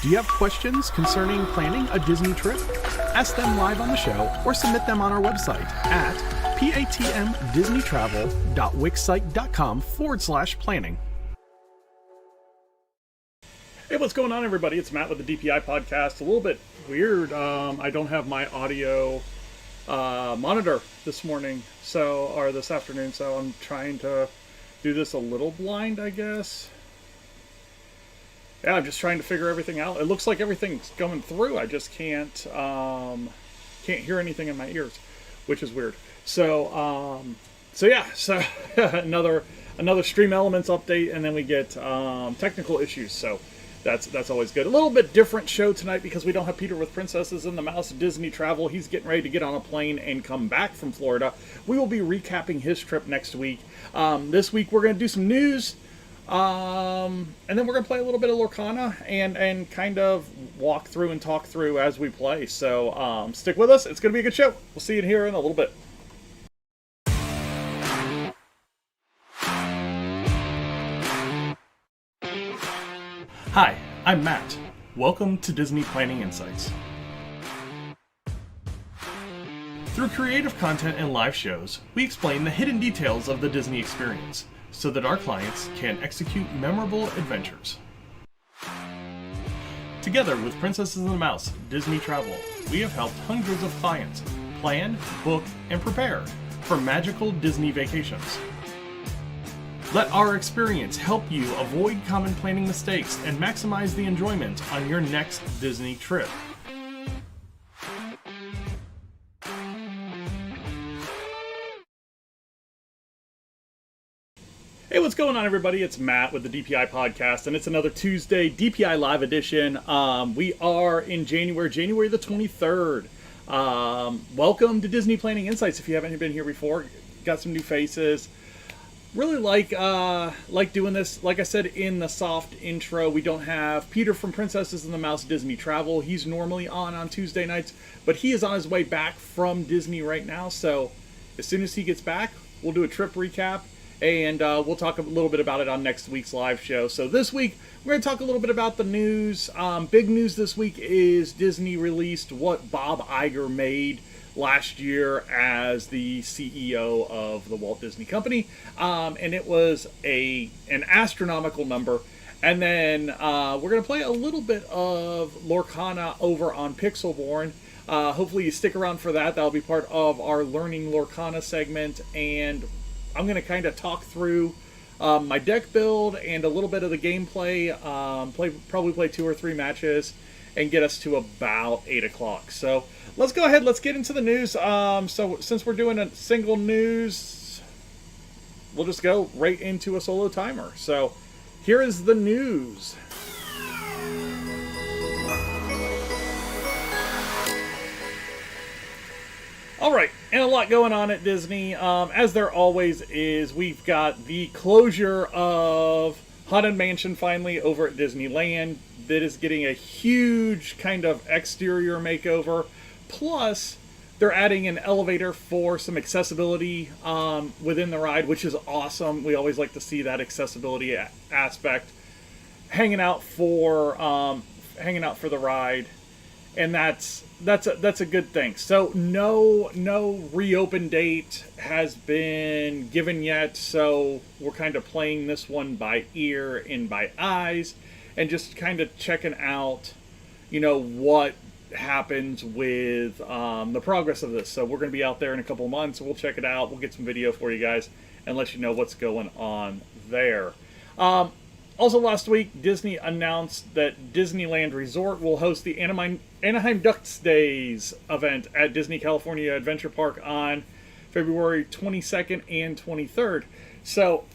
Do you have questions concerning planning a Disney trip? Ask them live on the show or submit them on our website at patmdisneytravel.wixsite.com/planning. Hey, what's going on, everybody? It's Matt with the DPI podcast. A little bit weird. I don't have my audio monitor this morning, or this afternoon, so I'm trying to do this a little blind, I guess. Yeah, I'm just trying to figure everything out. It looks like everything's going through. I just can't hear anything in my ears, which is weird. So another Stream Elements update, and then we get technical issues. So that's always good. A little bit different show tonight because we don't have Peter with Princesses and the Mouse Disney Travel. He's getting ready to get on a plane and come back from Florida. We will be recapping his trip next week. This week we're going to do some news. And then we're going to play a little bit of Lorcana and kind of walk through and talk through as we play. So stick with us. It's going to be a good show. We'll see you here in a little bit. Hi, I'm Matt. Welcome to Disney Planning Insights. Through creative content and live shows, we explain the hidden details of the Disney experience, so that our clients can execute memorable adventures. Together with Princesses and the Mouse Disney Travel, we have helped hundreds of clients plan, book, and prepare for magical Disney vacations. Let our experience help you avoid common planning mistakes and maximize the enjoyment on your next Disney trip. Hey, what's going on, everybody? It's Matt with the DPI podcast, and it's another Tuesday DPI Live edition. We are in January the 23rd. Welcome to Disney Planning Insights. If you haven't been here before, got some new faces. Really like doing this. Like I said in the soft intro, we don't have Peter from Princesses and the Mouse Disney Travel. He's normally on Tuesday nights, but he is on his way back from Disney right now. So as soon as he gets back, we'll do a trip recap. And we'll talk a little bit about it on next week's live show. So this week, we're going to talk a little bit about the news. Big news this week is Disney released what Bob Iger made last year as the CEO of the Walt Disney Company. And it was an astronomical number. And then we're going to play a little bit of Lorcana over on Pixelborn. Hopefully you stick around for that. That'll be part of our Learning Lorcana segment. And I'm going to kind of talk through my deck build and a little bit of the gameplay, probably play 2 or 3 matches, and get us to about 8 o'clock. So let's go ahead, let's get into the news. So since we're doing a single news, we'll just go right into a solo timer. So here is the news. All right, and a lot going on at Disney. As there always is, we've got the closure of Haunted Mansion finally over at Disneyland. That is getting a huge kind of exterior makeover. Plus, they're adding an elevator for some accessibility within the ride, which is awesome. We always like to see that accessibility aspect hanging out for the ride. And that's a good thing. So no reopen date has been given yet. So we're kind of playing this one by ear and by eyes, and just kind of checking out, what happens with the progress of this. So we're going to be out there in a couple of months. We'll check it out. We'll get some video for you guys and let you know what's going on there. Also last week, Disney announced that Disneyland Resort will host the Anaheim Ducks Days event at Disney California Adventure Park on February 22nd and 23rd. So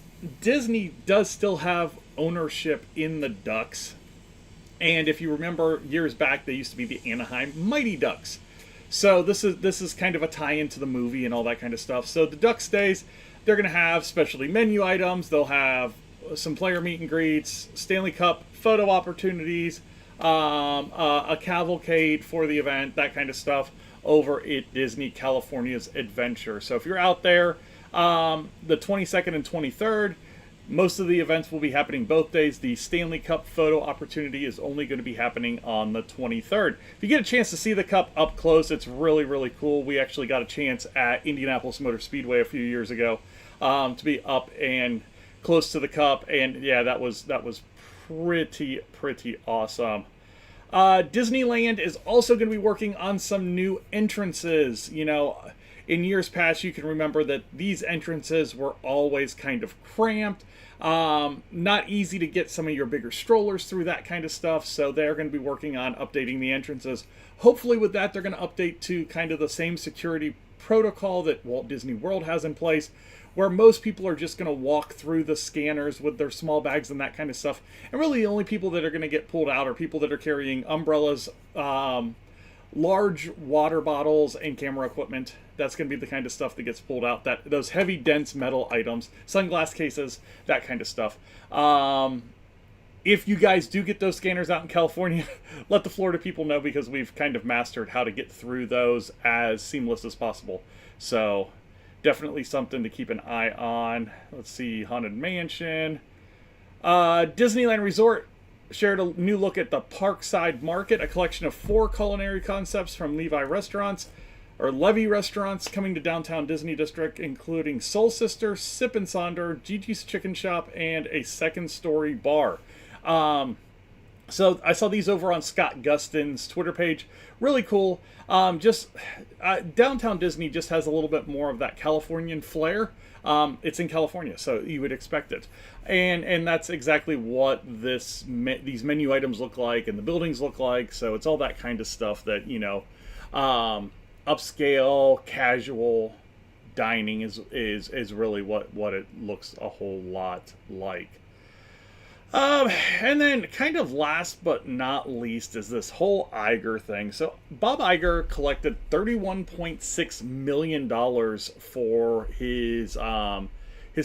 Disney does still have ownership in the Ducks. And if you remember, years back, they used to be the Anaheim Mighty Ducks. So this is kind of a tie-in to the movie and all that kind of stuff. So the Ducks Days, they're going to have specialty menu items. They'll have some player meet and greets, Stanley Cup photo opportunities, a cavalcade for the event, that kind of stuff over at Disney California's Adventure. So if you're out there the 22nd and 23rd, Most of the events will be happening both days. The Stanley Cup photo opportunity is only going to be happening on the 23rd. If you get a chance to see the Cup up close, it's really, really cool. We actually got a chance at Indianapolis Motor Speedway a few years ago to be up and close to the Cup, and yeah, that was pretty awesome. Disneyland is also going to be working on some new entrances. You know, in years past, you can remember that these entrances were always kind of cramped. Not easy to get some of your bigger strollers through, that kind of stuff. So they're going to be working on updating the entrances. Hopefully with that, they're going to update to kind of the same security protocol that Walt Disney World has in place, where most people are just going to walk through the scanners with their small bags and that kind of stuff. And really the only people that are going to get pulled out are people that are carrying umbrellas, large water bottles, and camera equipment. That's going to be the kind of stuff that gets pulled out. Those heavy, dense metal items, sunglass cases, that kind of stuff. If you guys do get those scanners out in California, let the Florida people know, because we've kind of mastered how to get through those as seamless as possible. So definitely something to keep an eye on. Let's see, Haunted Mansion. Disneyland Resort shared a new look at the Parkside Market, a collection of 4 culinary concepts from Levy restaurants coming to downtown Disney District, including Soul Sister, Sip and Sonder, Gigi's Chicken Shop, and a second-story bar. So I saw these over on Scott Gustin's Twitter page. Really cool. Downtown Disney just has a little bit more of that Californian flair. It's in California, so you would expect it. And that's exactly what these menu items look like and the buildings look like. So it's all that kind of stuff that, you know, upscale, casual dining is really what it looks a whole lot like. And then kind of last but not least is this whole Iger thing. So Bob Iger collected $31.6 million for his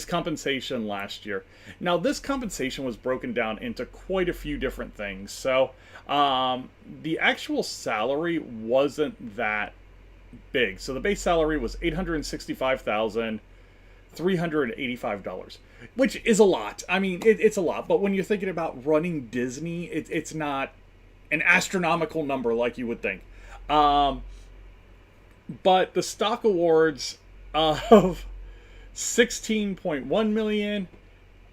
compensation last year. Now, this compensation was broken down into quite a few different things. So the actual salary wasn't that big. So the base salary was $865,385, which is a lot. I mean, it's a lot. But when you're thinking about running Disney, it's not an astronomical number like you would think. But the stock awards of $16.1 million,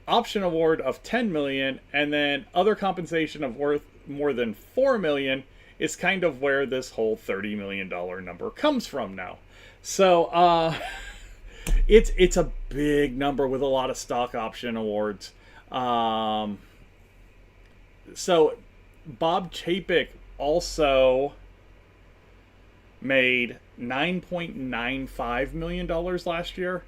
option award of $10 million, and then other compensation of worth more than $4 million is kind of where this whole $30 million number comes from now. So it's a big number with a lot of stock option awards. So Bob Chapek also made $9.95 million last year.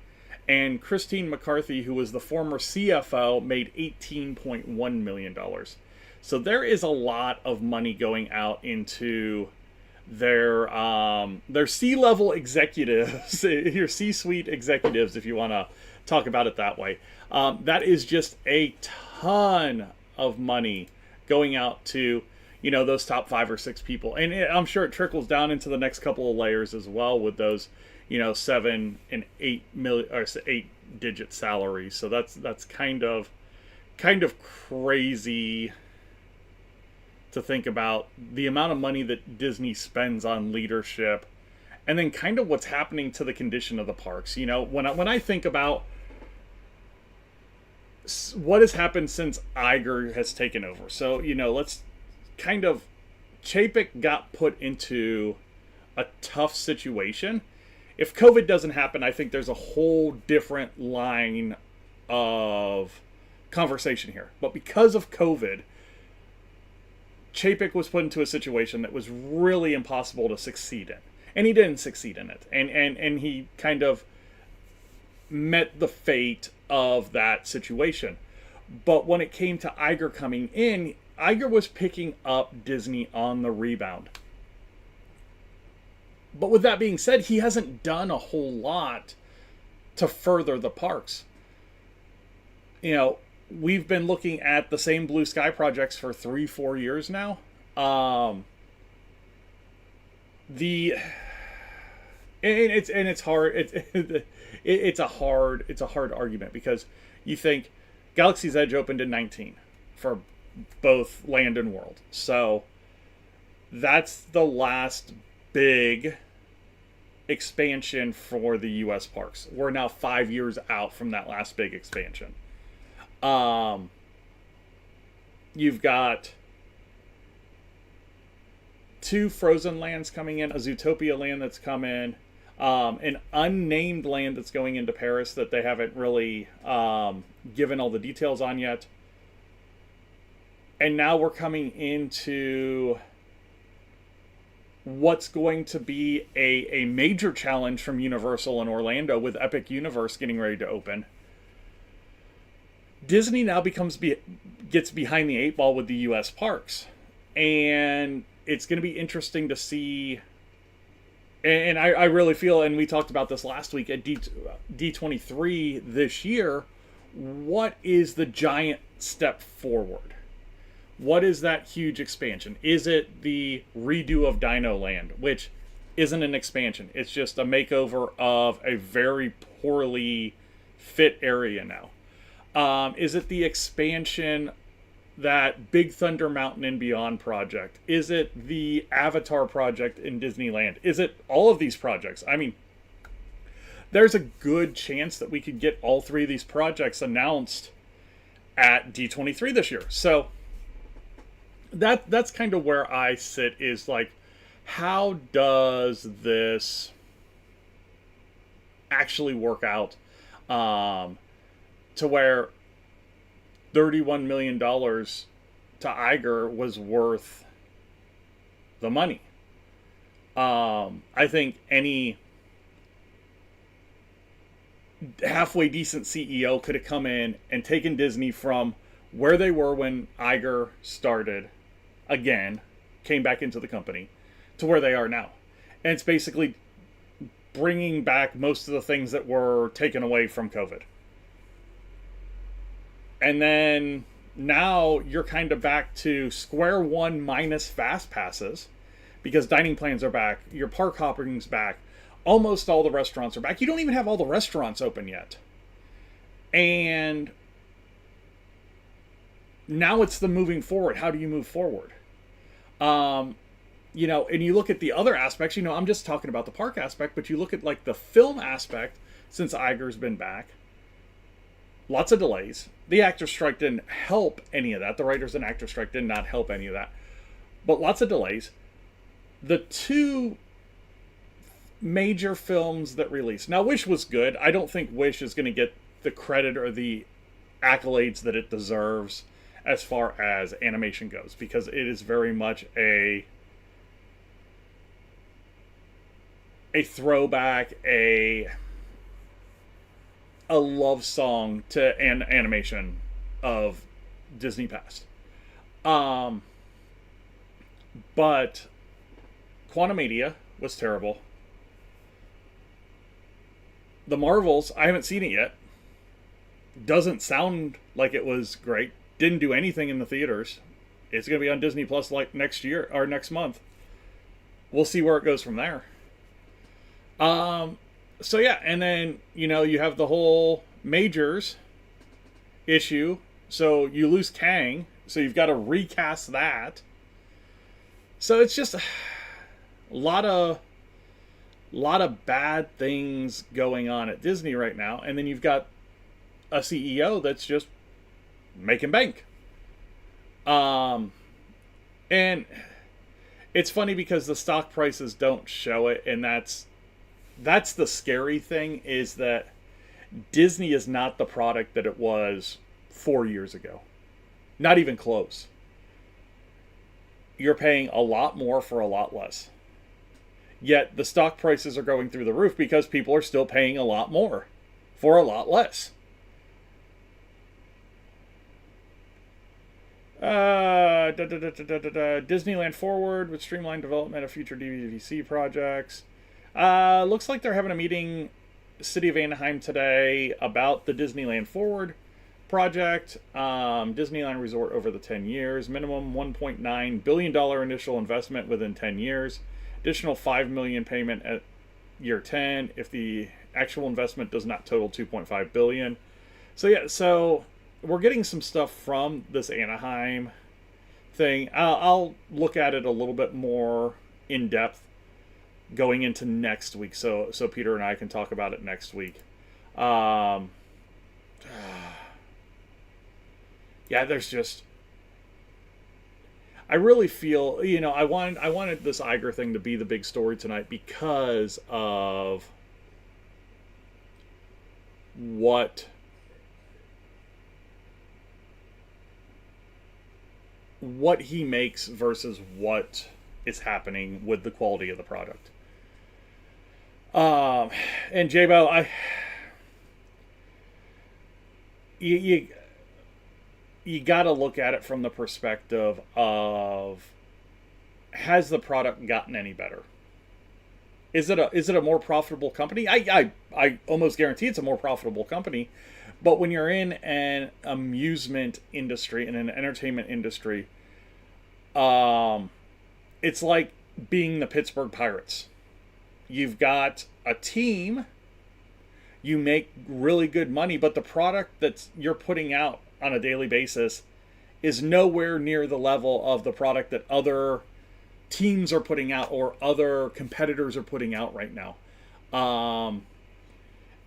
And Christine McCarthy, who was the former CFO, made $18.1 million. So there is a lot of money going out into their C-level executives, your C-suite executives, if you want to talk about it that way. That is just a ton of money going out to, you know, those top 5 or 6 people. And I'm sure it trickles down into the next couple of layers as well with those, you know, 7 and 8 million or 8-digit salaries. So that's kind of crazy to think about the amount of money that Disney spends on leadership, and then kind of what's happening to the condition of the parks. You know, when I think about what has happened since Iger has taken over. So, you know, let's kind of, Chapek got put into a tough situation. If COVID doesn't happen, I think there's a whole different line of conversation here. But because of COVID, Chapek was put into a situation that was really impossible to succeed in. And he didn't succeed in it. And he kind of met the fate of that situation. But when it came to Iger coming in, Iger was picking up Disney on the rebound. But with that being said, he hasn't done a whole lot to further the parks. You know, we've been looking at the same blue sky projects for 3-4 years now. It's hard. It's a hard argument, because you think Galaxy's Edge opened in 19 for both land and world. So that's the last big expansion for the U.S. parks. We're now 5 years out from that last big expansion. You've got 2 Frozen lands coming in, a Zootopia land that's come in, an unnamed land that's going into Paris that they haven't really given all the details on yet. And now we're coming into what's going to be a major challenge from Universal in Orlando with Epic Universe getting ready to open. Disney now gets behind the 8 ball with the U.S. parks. And it's going to be interesting to see. And I really feel, and we talked about this last week at D23 this year, what is the giant step forward? What is that huge expansion? Is it the redo of Dino Land, which isn't an expansion? It's just a makeover of a very poorly fit area now. Is it the expansion, that Big Thunder Mountain and Beyond project? Is it the Avatar project in Disneyland? Is it all of these projects? I mean, there's a good chance that we could get all 3 of these projects announced at D23 this year. So that's kind of where I sit, is like, how does this actually work out to where $31 million to Iger was worth the money? I think any halfway decent CEO could have come in and taken Disney from where they were when Iger started, again, came back into the company, to where they are now. And it's basically bringing back most of the things that were taken away from COVID. And then now you're kind of back to square one minus fast passes, because dining plans are back, your park hopping's back, almost all the restaurants are back. You don't even have all the restaurants open yet. And now it's the moving forward. How do you move forward? And you look at the other aspects, I'm just talking about the park aspect, but you look at like the film aspect since Iger's been back. Lots of delays. The actor strike didn't help any of that. The writers and actor strike did not help any of that. But lots of delays. The 2 major films that released. Now, Wish was good. I don't think Wish is going to get the credit or the accolades that it deserves as far as animation goes, because it is very much a throwback, a love song to an animation of Disney past. But Quantumania was terrible. The Marvels, I haven't seen it yet. Doesn't sound like it was great. Didn't do anything in the theaters. It's going to be on Disney Plus like next year or next month. We'll see where it goes from there. So yeah, and then, you have the whole majors issue. So you lose Kang, so you've got to recast that. So it's just a lot of bad things going on at Disney right now. And then you've got a CEO that's just making bank. And it's funny because the stock prices don't show it, and that's the scary thing, is that Disney is not the product that it was 4 years ago. Not even close. You're paying a lot more for a lot less. Yet the stock prices are going through the roof because people are still paying a lot more for a lot less. Disneyland Forward with streamlined development of future DVC projects. Looks like they're having a meeting, City of Anaheim, today about the Disneyland Forward project. Disneyland Resort over the 10 years. Minimum $1.9 billion initial investment within 10 years. Additional $5 million payment at year 10 if the actual investment does not total $2.5 billion. So yeah, so we're getting some stuff from this Anaheim thing. I'll look at it a little bit more in depth going into next week, so Peter and I can talk about it next week. Yeah, there's just, I really feel, I wanted this Iger thing to be the big story tonight because of what he makes versus what is happening with the quality of the product. And J-Bo, you got to look at it from the perspective of, has the product gotten any better? Is it a more profitable company? I almost guarantee it's a more profitable company. But when you're in an amusement industry, in an entertainment industry, it's like being the Pittsburgh Pirates. You've got a team, you make really good money, but the product that you're putting out on a daily basis is nowhere near the level of the product that other teams are putting out or other competitors are putting out right now.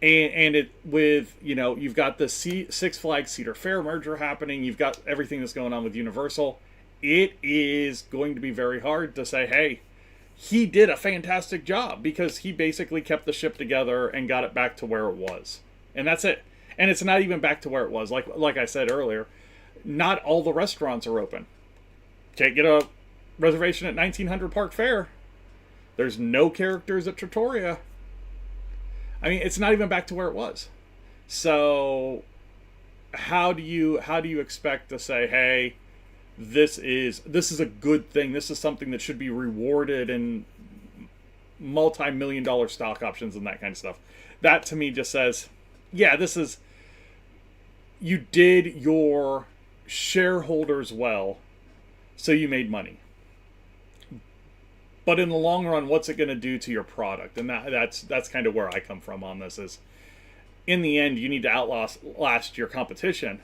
And it with, you've got the Six Flags Cedar Fair merger happening. You've got everything that's going on with Universal. It is going to be very hard to say, hey, he did a fantastic job, because he basically kept the ship together and got it back to where it was. And that's it. And it's not even back to where it was. Like I said earlier, not all the restaurants are open. Can't get a reservation at 1900 Park Fair. There's no characters at Trattoria. I mean, it's not even back to where it was. So how do you expect to say, hey, this is a good thing, this is something that should be rewarded in multi-million-dollar stock options and that kind of stuff? That to me just says, yeah, you did your shareholders well, so you made money. But in the long run, what's it going to do to your product? And that's kind of where I come from on this. Is in the end, you need to outlast your competition.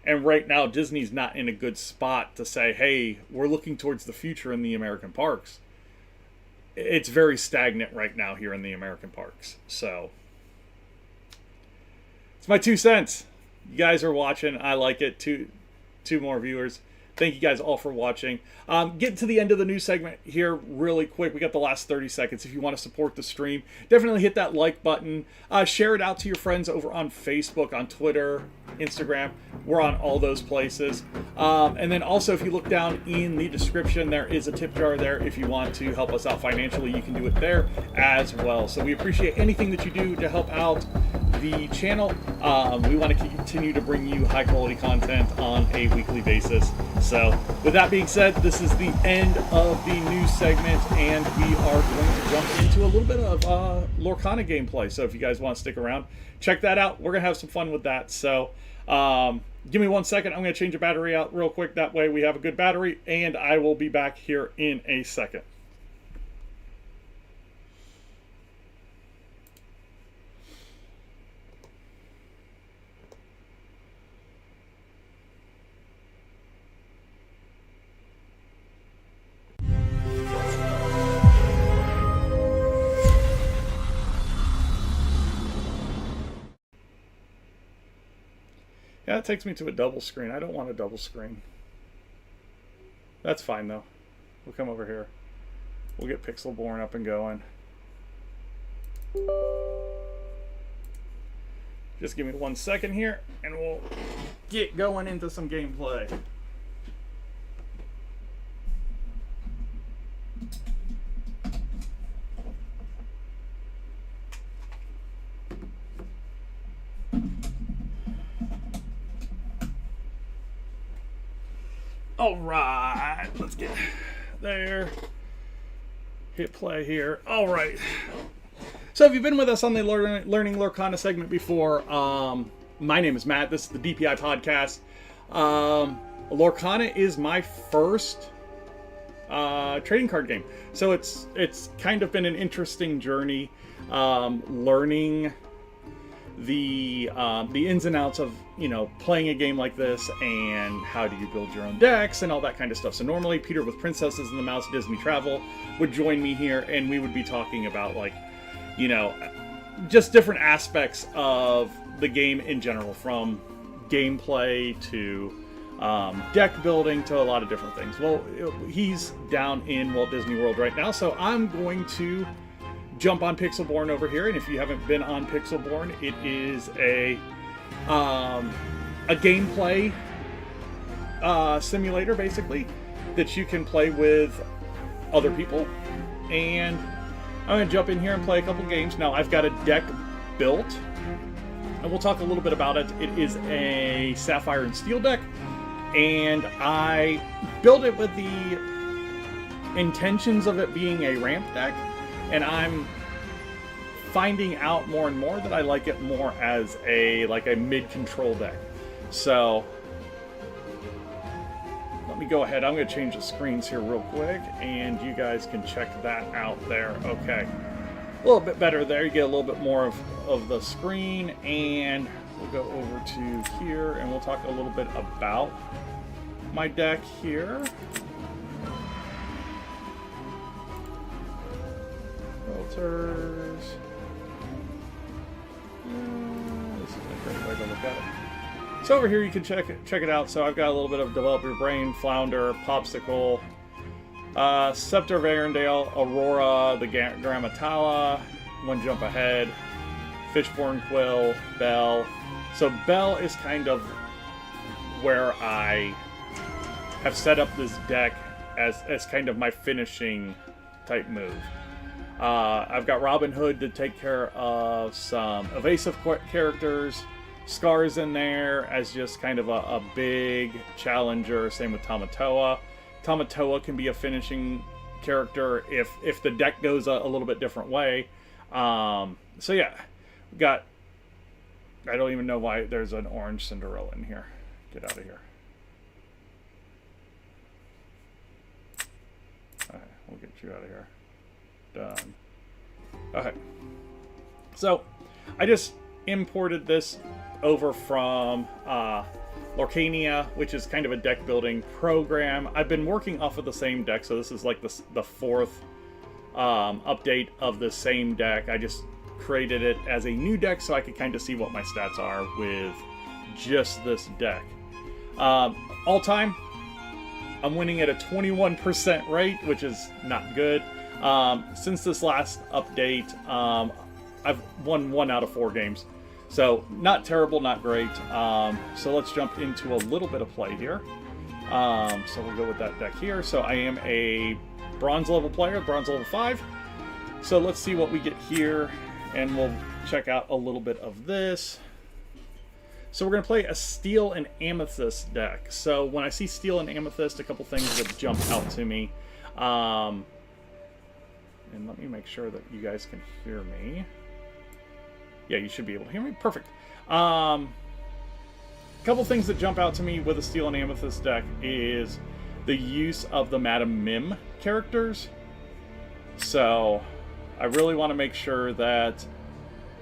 And right now, Disney's not in a good spot to say, hey, we're looking towards the future in the American parks. It's very stagnant right now here in the American parks. So it's my 2 cents. You guys are watching. I like it. Two more viewers. Thank you guys all for watching. Get to the end of the news segment here really quick. We got the last 30 seconds. If you want to support the stream, definitely hit that like button. Share it out to your friends over on Facebook, on Twitter, Instagram. We're on all those places. And then also, if you look down in the description, there is a tip jar there. If you want to help us out financially, you can do it there as well. So we appreciate anything that you do to help out the channel. We want to continue to bring you high quality content on a weekly basis. So with that being said, this is the end of the news segment, and we are going to jump into a little bit of Lorcana gameplay. So if you guys want to stick around, check that out. We're going to have some fun with that. So give me 1 second. I'm going to change the battery out real quick. That way we have a good battery, and I will be back here in a second. Yeah, that takes me to a double screen. I don't want a double screen. That's fine, though. We'll come over here. We'll get Pixelborn up and going. Just give me 1 second here, and we'll get going into some gameplay. All right, let's get there. Hit play here. All right. So if you've been with us on the Learning Lorcana segment before, my name is Matt. This is the DPI podcast. Lorcana is my first trading card game. So it's kind of been an interesting journey learning the ins and outs of, you know, playing a game like this and how do you build your own decks and all that kind of stuff. So normally Peter with Princesses and the Mouse Disney Travel would join me here, and we would be talking about, like, you know, just different aspects of the game in general, from gameplay to deck building to a lot of different things. Well, he's down in Walt Disney World right now, so I'm going to jump on Pixelborn over here. And if you haven't been on Pixelborn, it is a gameplay simulator, basically, that you can play with other people. And I'm going to jump in here and play a couple games. Now, I've got a deck built, and we'll talk a little bit about it. It is a Sapphire and Steel deck, and I built it with the intentions of it being a ramp deck, and I'm finding out more and more that I like it more as a mid-control deck. So let me go ahead. I'm going to change the screens here real quick, and you guys can check that out there. Okay, a little bit better there. You get a little bit more of the screen, and we'll go over to here, and we'll talk a little bit about my deck here. Filters. This is a great way to look at it. So over here you can check it out. So I've got a little bit of Develop Your Brain, Flounder, Popsicle, Scepter of Arendelle, Aurora, the Grammatala, One Jump Ahead, Fishborn Quill, Belle. So Belle is kind of where I have set up this deck as kind of my finishing type move. I've got Robin Hood to take care of some evasive characters. Scar's in there as just kind of a big challenger. Same with Tamatoa. Tamatoa can be a finishing character if the deck goes a little bit different way. So yeah, we got. I don't even know why there's an orange Cinderella in here. Get out of here. Alright, we'll get you out of here. Done. Okay. So, I just imported this over from Lorcana, which is kind of a deck building program. I've been working off of the same deck, so this is like the fourth update of the same deck. I just created it as a new deck so I could kind of see what my stats are with just this deck. All time, I'm winning at a 21% rate, which is not good. Since this last update, I've won 1 out of 4 games. So, not terrible, not great. So let's jump into a little bit of play here. So we'll go with that deck here. So I am a bronze level player, bronze level 5. So let's see what we get here, and we'll check out a little bit of this. So we're going to play a Steel and Amethyst deck. So when I see Steel and Amethyst, a couple things that jump out to me. And let me make sure that you guys can hear me. Yeah, you should be able to hear me. Perfect. A couple things that jump out to me with a Steel and Amethyst deck is the use of the Madam Mim characters. So I really want to make sure that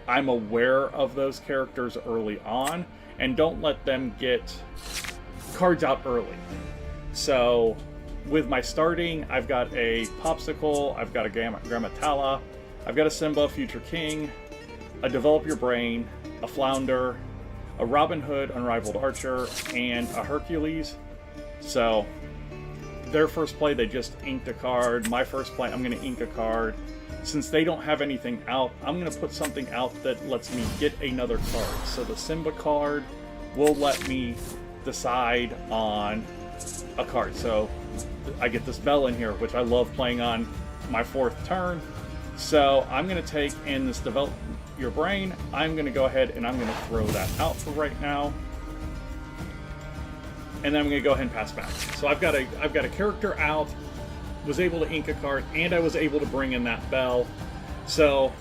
I'm aware of those characters early on and don't let them get cards out early. So with my starting, I've got a Popsicle, I've got a Grammatala, I've got a Simba, Future King, a Develop Your Brain, a Flounder, a Robin Hood, Unrivaled Archer, and a Hercules. So their first play, they just inked a card. My first play, I'm going to ink a card. Since they don't have anything out, I'm going to put something out that lets me get another card. So the Simba card will let me decide on a card. So I get this Belle in here, which I love playing on my 4th turn. So I'm going to take in this Develop Your Brain. I'm going to go ahead and I'm going to throw that out for right now. And then I'm going to go ahead and pass back. So I've got a character out, was able to ink a card, and I was able to bring in that Belle. So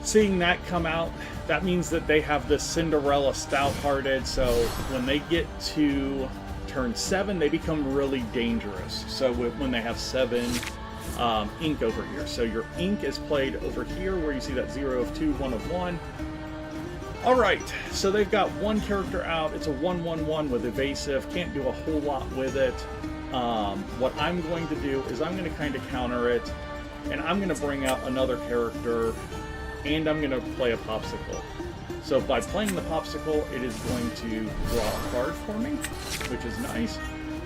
seeing that come out, that means that they have this Cinderella Stout-Hearted. So when they get to turn 7, they become really dangerous. So when they have 7 ink over here. So your ink is played over here where you see that 0 of 2, 1 of 1. Alright, so they've got one character out. It's a 1/1/1 with evasive. Can't do a whole lot with it. What I'm going to do is I'm going to kind of counter it, and I'm going to bring out another character, and I'm going to play a popsicle. So by playing the popsicle, it is going to draw a card for me, which is nice,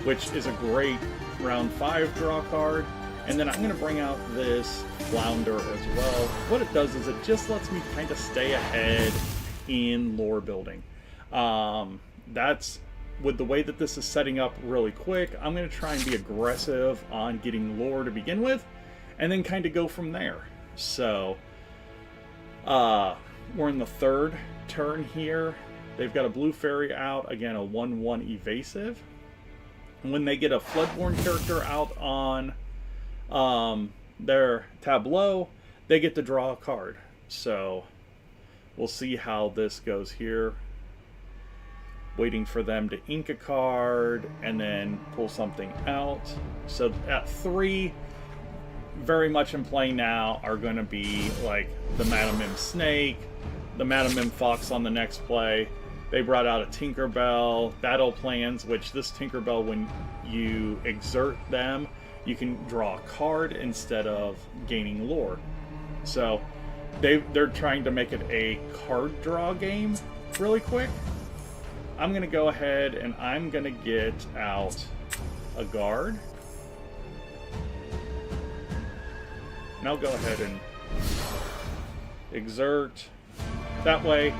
which is a great round 5 draw card. And then I'm going to bring out this flounder as well. What it does is it just lets me kind of stay ahead in lore building. That's with the way that this is setting up really quick. I'm going to try and be aggressive on getting lore to begin with, and then kind of go from there. So we're in the 3rd turn here. They've got a blue fairy out, again a 1/1 evasive. And when they get a Floodborn character out on their tableau, they get to draw a card. So we'll see how this goes here. Waiting for them to ink a card and then pull something out. So at 3, very much in play now are going to be like the Madam Mim Snake, the Madam Mim Fox on the next play. They brought out a Tinkerbell, Battle Plans, which this Tinkerbell, when you exert them, you can draw a card instead of gaining lore. So they're trying to make it a card draw game really quick. I'm going to go ahead and I'm going to get out a guard. And I'll go ahead and exert. That way,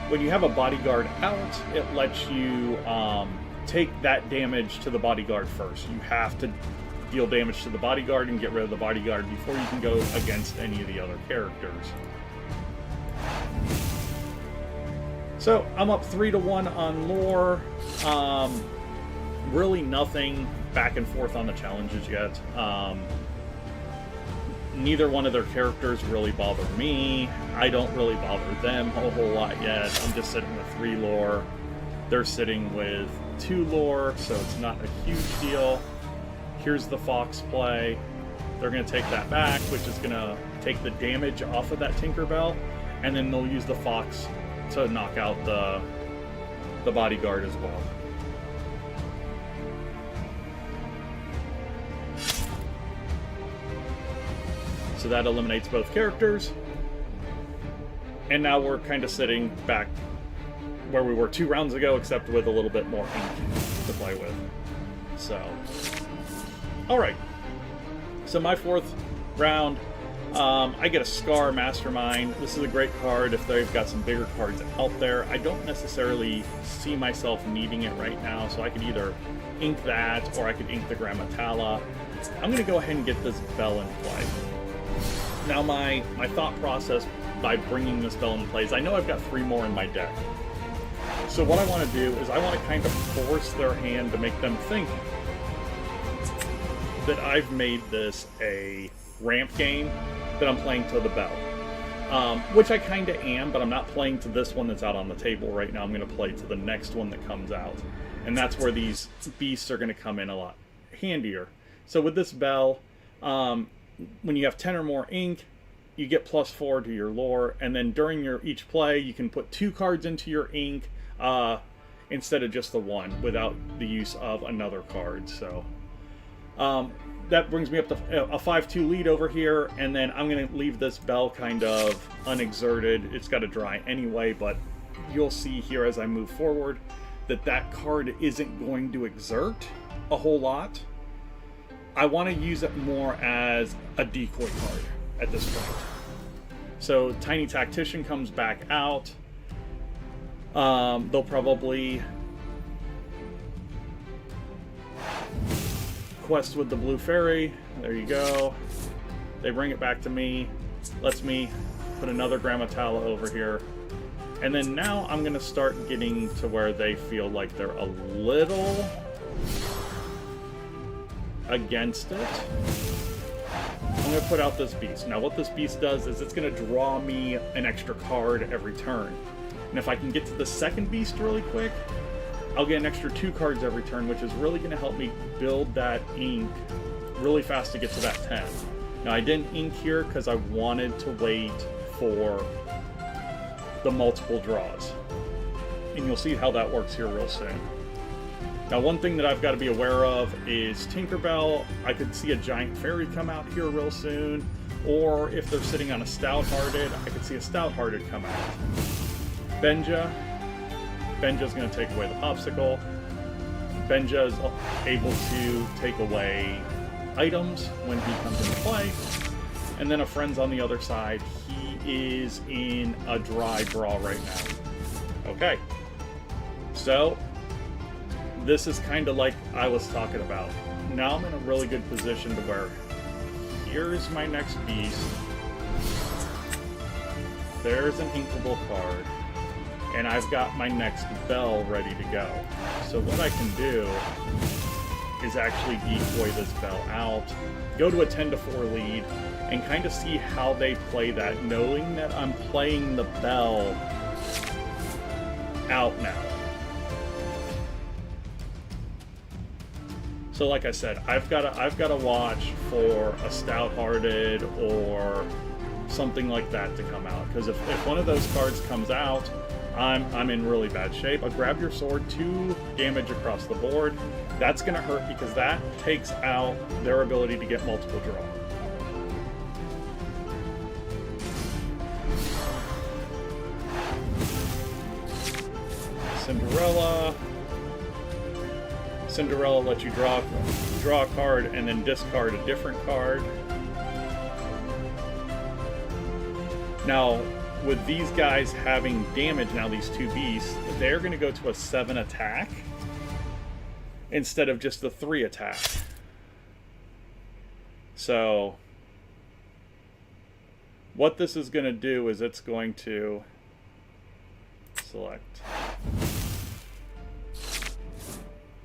when you have a bodyguard out, it lets you take that damage to the bodyguard first. You have to deal damage to the bodyguard and get rid of the bodyguard before you can go against any of the other characters. So I'm up 3-1 on lore. Really nothing back and forth on the challenges yet. Neither one of their characters really bother me. I don't really bother them a whole lot yet. I'm just sitting with 3 lore. They're sitting with 2 lore, so it's not a huge deal. Here's the Fox play. They're going to take that back, which is going to take the damage off of that Tinkerbell, and then they'll use the Fox to knock out the bodyguard as well. So that eliminates both characters. And now we're kind of sitting back where we were 2 rounds ago, except with a little bit more ink to play with. So, alright. So my 4th round, I get a Scar Mastermind. This is a great card if they've got some bigger cards out there. I don't necessarily see myself needing it right now, so I could either ink that or I could ink the Grammatala. I'm going to go ahead and get this Bell in play. Now my thought process by bringing this Bell in play is I know I've got 3 more in my deck. So what I want to do is I want to kind of force their hand to make them think that I've made this a ramp game, that I'm playing to the Bell. Which I kind of am, but I'm not playing to this one that's out on the table right now. I'm going to play to the next one that comes out. And that's where these beasts are going to come in a lot handier. So with this Bell, when you have 10 or more ink, you get +4 to your lore, and then during each play, you can put 2 cards into your ink instead of just the 1 without the use of another card. So that brings me up to a 5-2 lead over here, and then I'm going to leave this Bell kind of unexerted. It's got to dry anyway, but you'll see here as I move forward that that card isn't going to exert a whole lot. I want to use it more as a decoy card at this point. So Tiny Tactician comes back out. They'll probably quest with the Blue Fairy. There you go. They bring it back to me. Lets me put another Grammatala over here. And then now I'm going to start getting to where they feel like they're a little against it. I'm going to put out this beast. Now what this beast does is it's going to draw me an extra card every turn. And if I can get to the second beast really quick, I'll get an extra 2 cards every turn, which is really going to help me build that ink really fast to get to that 10. Now I didn't ink here because I wanted to wait for the multiple draws. And you'll see how that works here real soon. Now, one thing that I've got to be aware of is Tinkerbell. I could see a giant fairy come out here real soon, or if they're sitting on a stout-hearted, I could see a stout-hearted come out. Benja's going to take away the popsicle. Benja's able to take away items when he comes into play. And then a friend's on the other side. He is in a dry draw right now. Okay. So, this is kind of like I was talking about. Now I'm in a really good position to where here's my next beast. There's an inkable card. And I've got my next bell ready to go. So what I can do is actually decoy this bell out, go to a 10-4 lead, and kind of see how they play that, knowing that I'm playing the bell out now. So like I said, I've got to watch for a stout-hearted or something like that to come out, because if one of those cards comes out, I'm in really bad shape. A grab your sword, 2 damage across the board. That's going to hurt because that takes out their ability to get multiple draw. Cinderella lets you draw a card and then discard a different card. Now, with these guys having damage now, these 2 beasts, they're going to go to a 7 attack instead of just the 3 attack. So, what this is going to do is it's going to select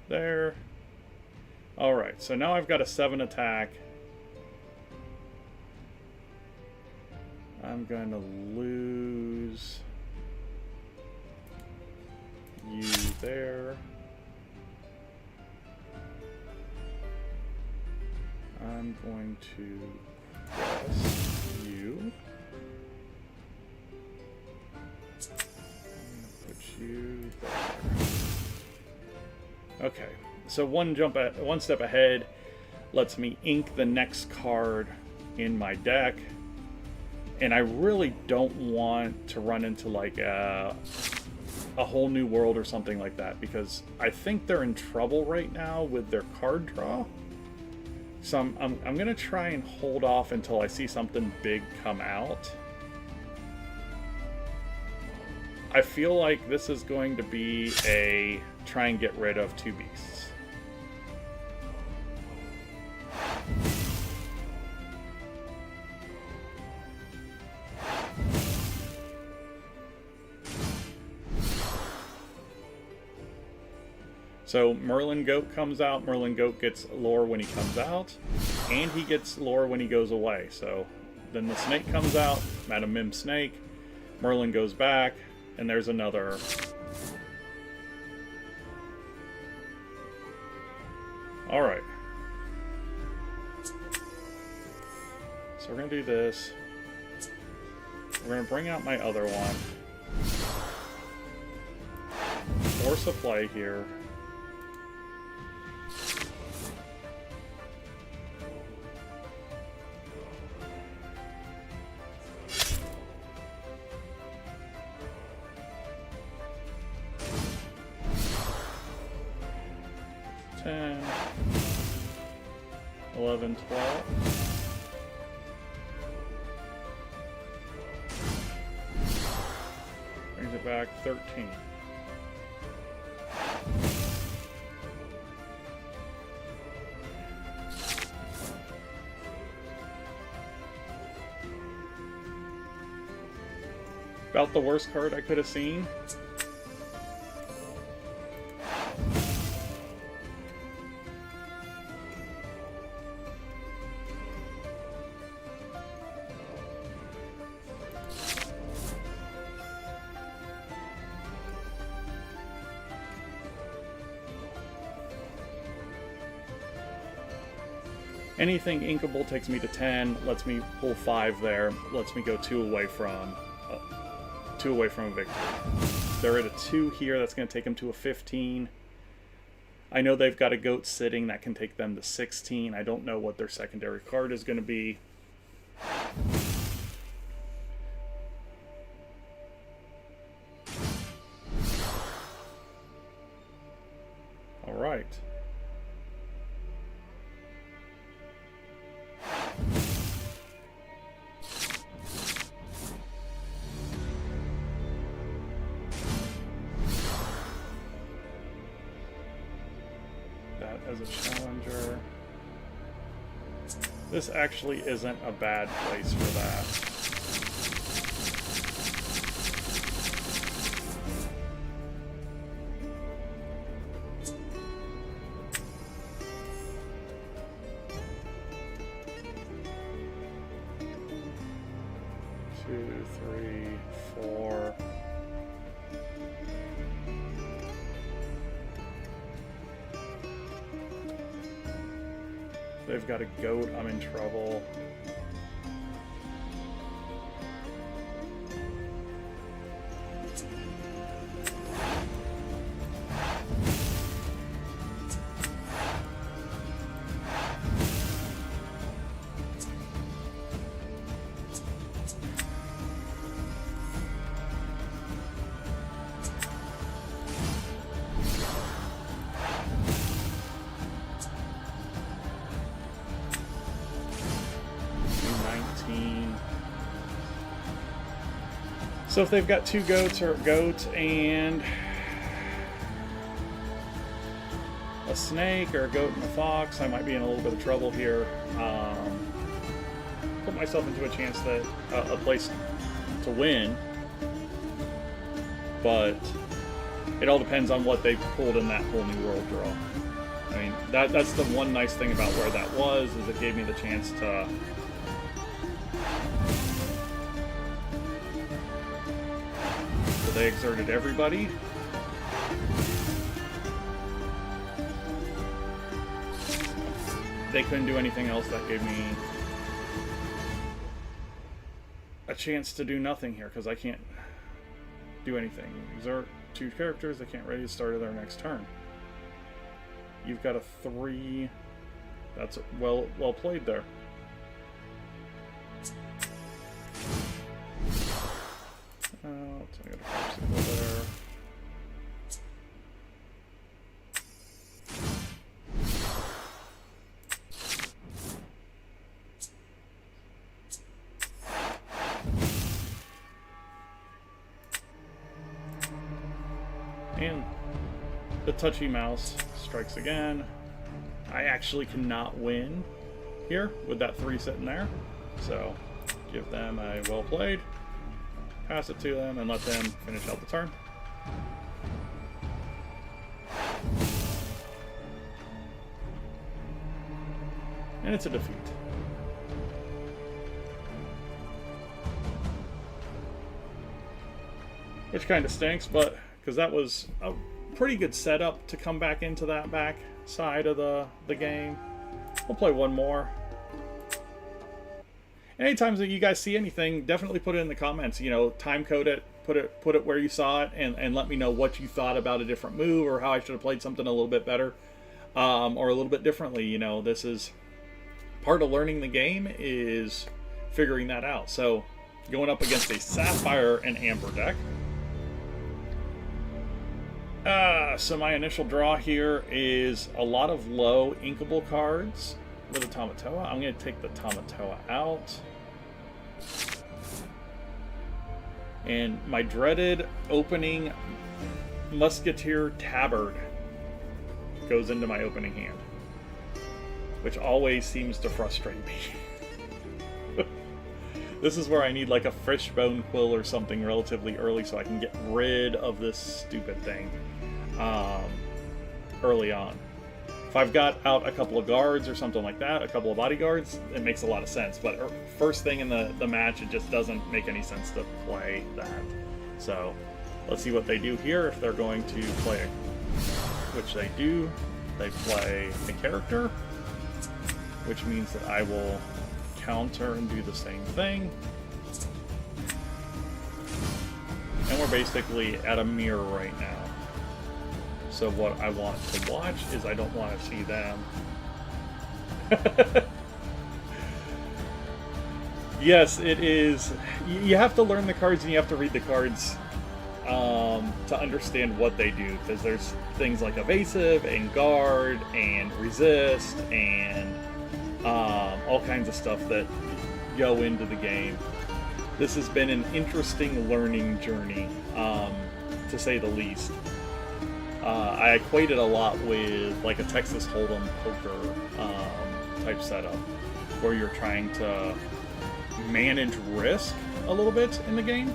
there. Alright, so now I've got a 7 attack. I'm going to lose you there. I'm going to press you. I'm going to put you there. Okay, so one step ahead lets me ink the next card in my deck. And I really don't want to run into like a whole new world or something like that, because I think they're in trouble right now with their card draw. So I'm going to try and hold off until I see something big come out. I feel like this is going to be a try and get rid of 2 beasts. So Merlin Goat comes out. Merlin Goat gets lore when he comes out, and he gets lore when he goes away. So then the snake comes out, Madam Mim Snake. Merlin goes back, and there's another. All right. So we're gonna do this. We're gonna bring out my other one. Force a play here. $10, $11, $12. Brings it back 13. About the worst card I could have seen. Anything inkable takes me to 10, lets me pull 5 there, lets me go 2 away from 2 away from a victory. They're at a 2 here. That's going to take them to a 15. I know they've got a goat sitting. That can take them to 16. I don't know what their secondary card is going to be. All right. That as a challenger. This actually isn't a bad place for that. They've got a goat, I'm in trouble. So if they've got 2 goats or a goat and a snake or a goat and a fox, I might be in a little bit of trouble here. Put myself into a chance that a place to win, but it all depends on what they pulled in that whole new world draw. I mean, that's the one nice thing about where that was, is it gave me the chance to they exerted everybody. They couldn't do anything else. That gave me a chance to do nothing here, because I can't do anything. Exert 2 characters. They can't ready to start their next turn. You've got a 3. That's well played there. So I got a popsicle there. And the touchy mouse strikes again. I actually cannot win here with that 3 sitting there. So give them a well played. Pass it to them and let them finish out the turn. And it's a defeat. Which kind of stinks, but because that was a pretty good setup to come back into that back side of the game. We'll play one more. Anytime that you guys see anything, definitely put it in the comments. You know, time code it, put it where you saw it, and let me know what you thought about a different move, or how I should have played something a little bit better, or a little bit differently. You know, this is part of learning the game, is figuring that out. So, going up against a Sapphire and Amber deck. So my initial draw here is a lot of low inkable cards with a Tamatoa. I'm going to take the Tamatoa out. And my dreaded opening Musketeer Tabard goes into my opening hand, which always seems to frustrate me. This is where I need like a Fishbone Quill or something relatively early so I can get rid of this stupid thing early on. If I've got out a couple of guards or something like that, a couple of bodyguards, it makes a lot of sense. But first thing in the match, it just doesn't make any sense to play that. So let's see what they do here. If they're going to play, which they do, they play a character, which means that I will counter and do the same thing. And we're basically at a mirror right now. So what I want to watch is I don't want to see them. Yes, it is. You have to learn the cards and you have to read the cards to understand what they do. Because there's things like evasive and guard and resist and all kinds of stuff that go into the game. This has been an interesting learning journey, to say the least. I equate it a lot with like a Texas Hold'em poker type setup, where you're trying to manage risk a little bit in the game,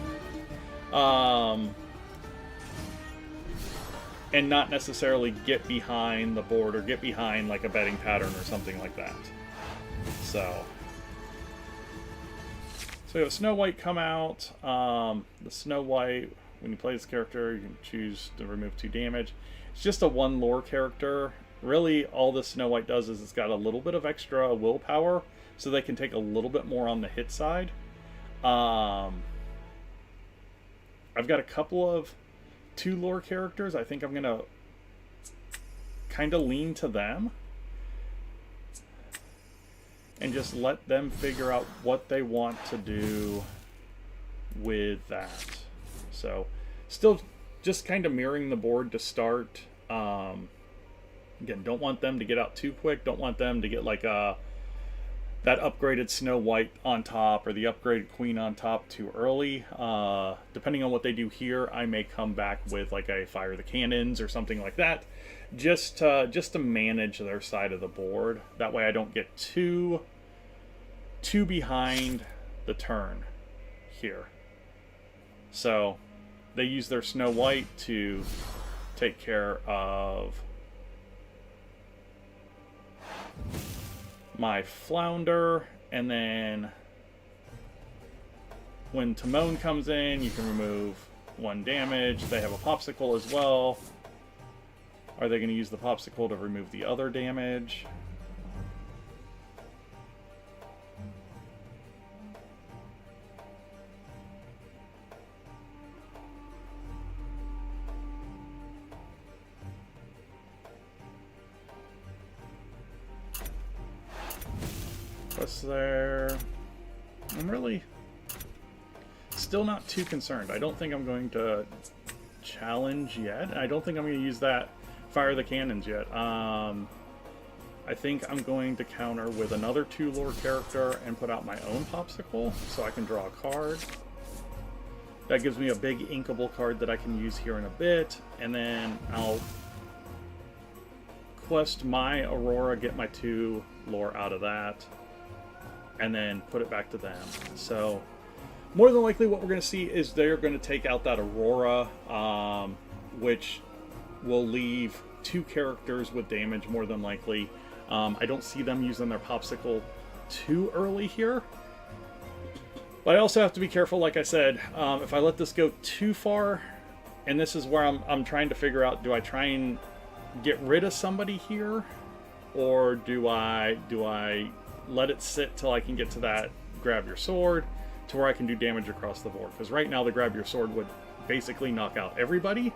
and not necessarily get behind the board or get behind like a betting pattern or something like that. So we have Snow White come out. The Snow White, when you play this character, you can choose to remove 2 damage. It's just a 1 lore character. Really, all the Snow White does is it's got a little bit of extra willpower, so they can take a little bit more on the hit side. I've got a couple of 2 lore characters. I think I'm going to kind of lean to them and just let them figure out what they want to do with that. So, still just kind of mirroring the board to start. Again, don't want them to get out too quick. Don't want them to get like that upgraded Snow White on top or the upgraded Queen on top too early. Depending on what they do here, I may come back with like a Fire the Cannons or something like that, just to manage their side of the board. That way I don't get too behind the turn here. So they use their Snow White to take care of my Flounder, and then when Timon comes in, you can remove 1 damage. They have a Popsicle as well. Are they going to use the Popsicle to remove the other damage? What's there? I'm really still not too concerned. I don't think I'm going to challenge yet. I don't think I'm going to use that Fire the Cannons yet. I think I'm going to counter with another 2 lore character and put out my own Popsicle so I can draw a card. That gives me a big inkable card that I can use here in a bit, and then I'll quest my Aurora, get my 2 lore out of that, and then put it back to them. So more than likely what we're going to see is they're going to take out that Aurora, which will leave 2 characters with damage more than likely. I don't see them using their Popsicle too early here. But I also have to be careful, like I said, if I let this go too far, and this is where I'm trying to figure out, do I try and get rid of somebody here, or do I let it sit till I can get to that grab your sword to where I can do damage across the board? Because right now the grab your sword would basically knock out everybody.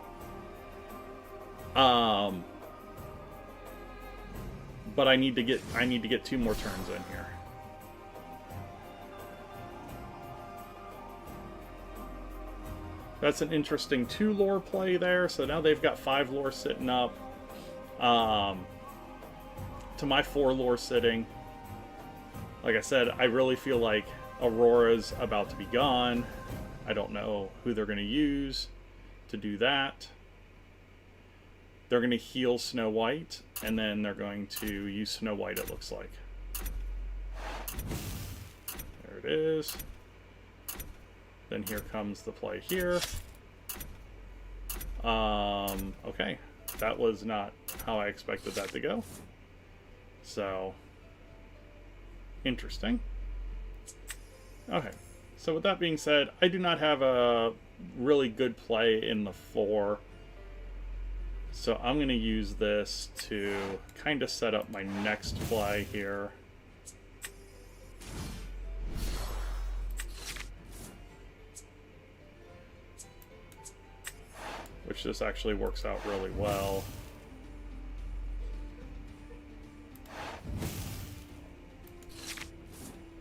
But I need to get 2 more turns in here. That's an interesting 2 lore play there. So now they've got 5 lore sitting up to my 4 lore sitting. Like I said, I really feel like Aurora's about to be gone. I don't know who they're going to use to do that. They're going to heal Snow White, and then they're going to use Snow White, it looks like. There it is. Then here comes the play here. Okay. That was not how I expected that to go. So, interesting. Okay. So with that being said, I do not have a really good play in the 4. So I'm going to use this to kind of set up my next play here. which this actually works out really well.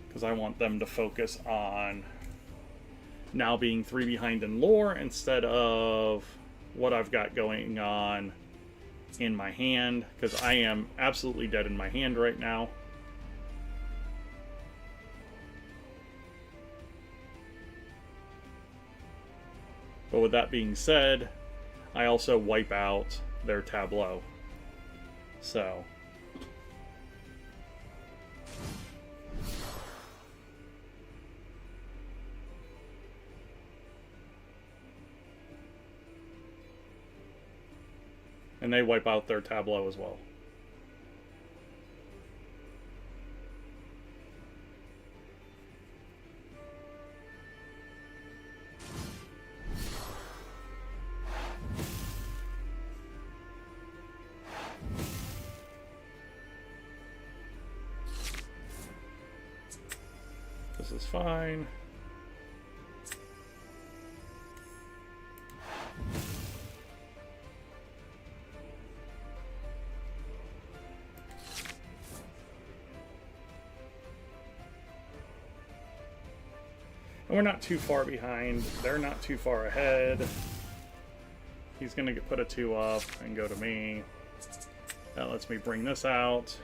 Because I want them to focus on now being 3 behind in lore instead of what I've got going on in my hand, because I am absolutely dead in my hand right now. But with that being said, I also wipe out their tableau. So and they wipe out their tableau as well. This is fine. And we're not too far behind. They're not too far ahead. He's going to put a 2 up and go to me. That lets me bring this out.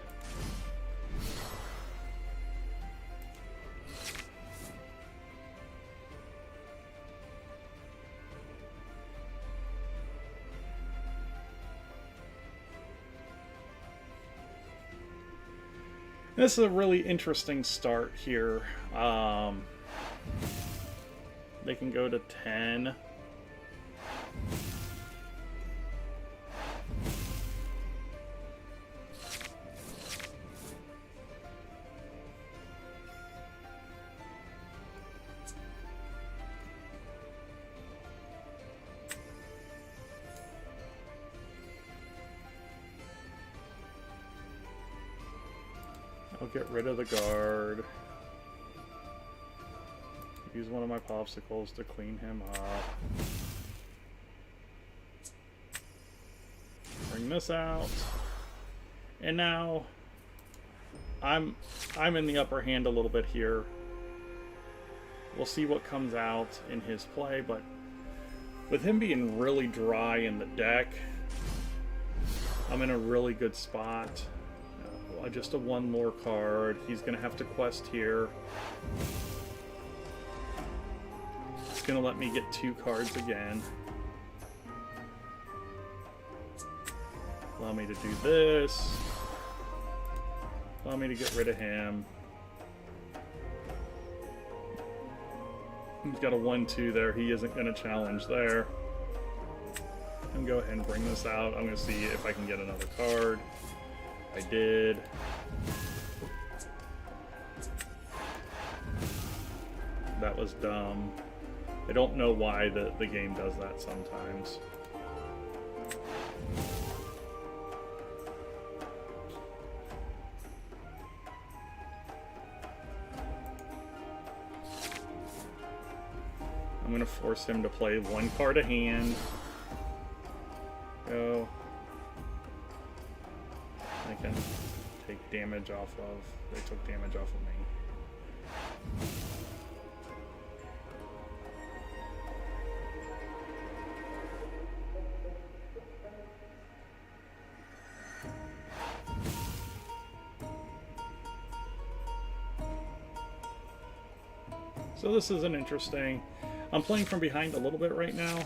This is a really interesting start here. They can go to 10. I'll get rid of the guard. Use one of my popsicles to clean him up. Bring this out. And now I'm in the upper hand a little bit here. We'll see what comes out in his play, but with him being really dry in the deck, I'm in a really good spot. Just a 1 lore card. He's going to have to quest here. It's going to let me get 2 cards again. Allow me to do this. Allow me to get rid of him. He's got a 1-2 there. He isn't going to challenge there. And go ahead and bring this out. I'm going to see if I can get another card. I did. That was dumb. I don't know why the game does that sometimes. I'm going to force him to play 1 card a hand. Go. I can take damage off of... They took damage off of me. So this is an interesting... I'm playing from behind a little bit right now.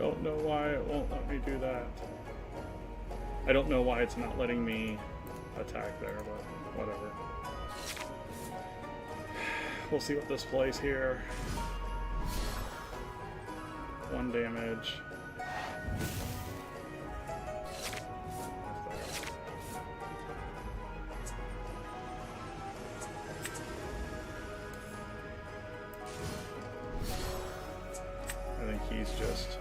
Don't know why it won't let me do that. I don't know why it's not letting me attack there, but whatever. We'll see what this plays here. 1 damage. I think he's just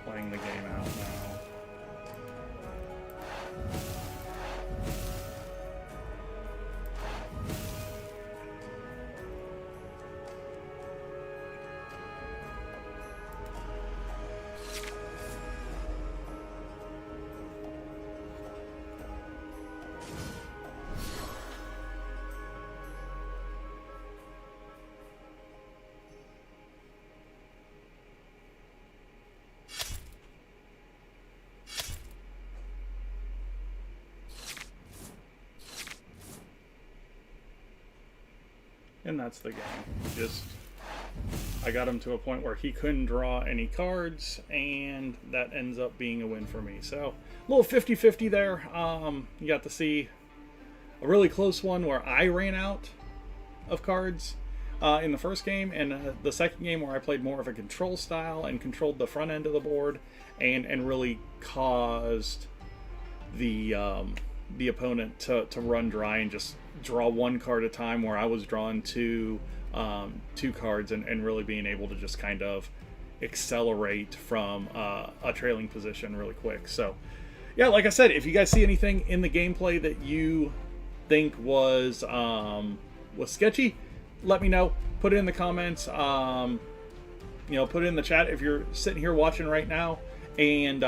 playing the game out now. And that's the game. Just, I got him to a point where he couldn't draw any cards, and that ends up being a win for me. So, a little 50-50 there. You got to see a really close one where I ran out of cards in the first game, and the second game where I played more of a control style and controlled the front end of the board, and really caused the opponent to run dry and just draw 1 card at a time, where I was drawing two cards and really being able to just kind of accelerate from a trailing position really quick. So yeah, like I said, if you guys see anything in the gameplay that you think was sketchy, let me know. Put it in the comments. You know, put it in the chat if you're sitting here watching right now. And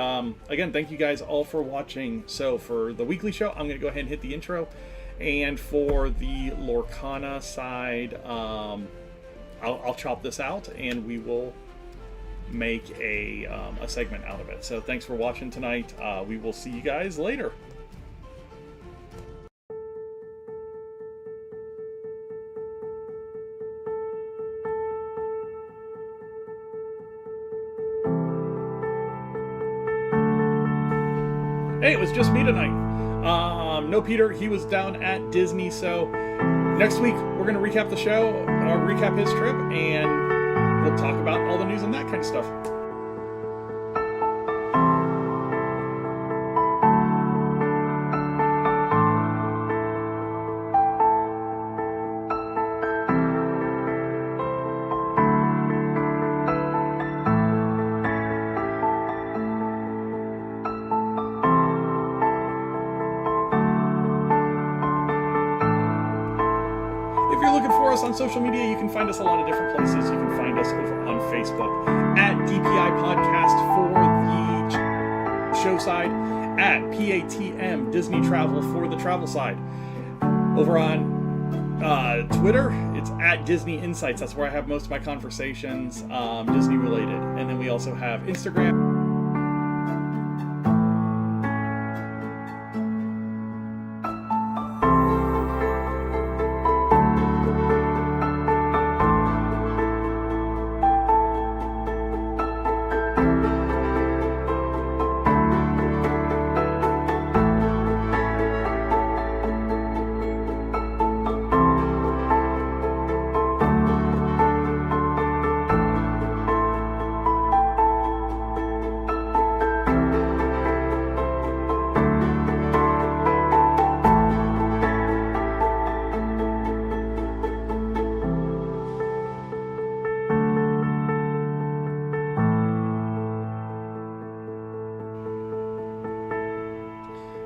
again, thank you guys all for watching. So for the weekly show, I'm going to go ahead and hit the intro. And for the Lorcana side, I'll chop this out and we will make a segment out of it. So thanks for watching tonight. We will see you guys later. Hey, it was just me tonight. No Peter, he was down at Disney, so next week we're going to recap the show, recap his trip, and we'll talk about all the news and that kind of stuff. If you're looking for us on social media, you can find us a lot of different places. You can find us over on Facebook at DPI Podcast for the show side, at PATM Disney Travel for the travel side. Over on Twitter, it's at Disney Insights. That's where I have most of my conversations, Disney related. And then we also have Instagram.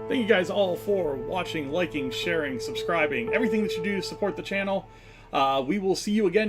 Thank you guys all for watching, liking, sharing, subscribing, everything that you do to support the channel. We will see you again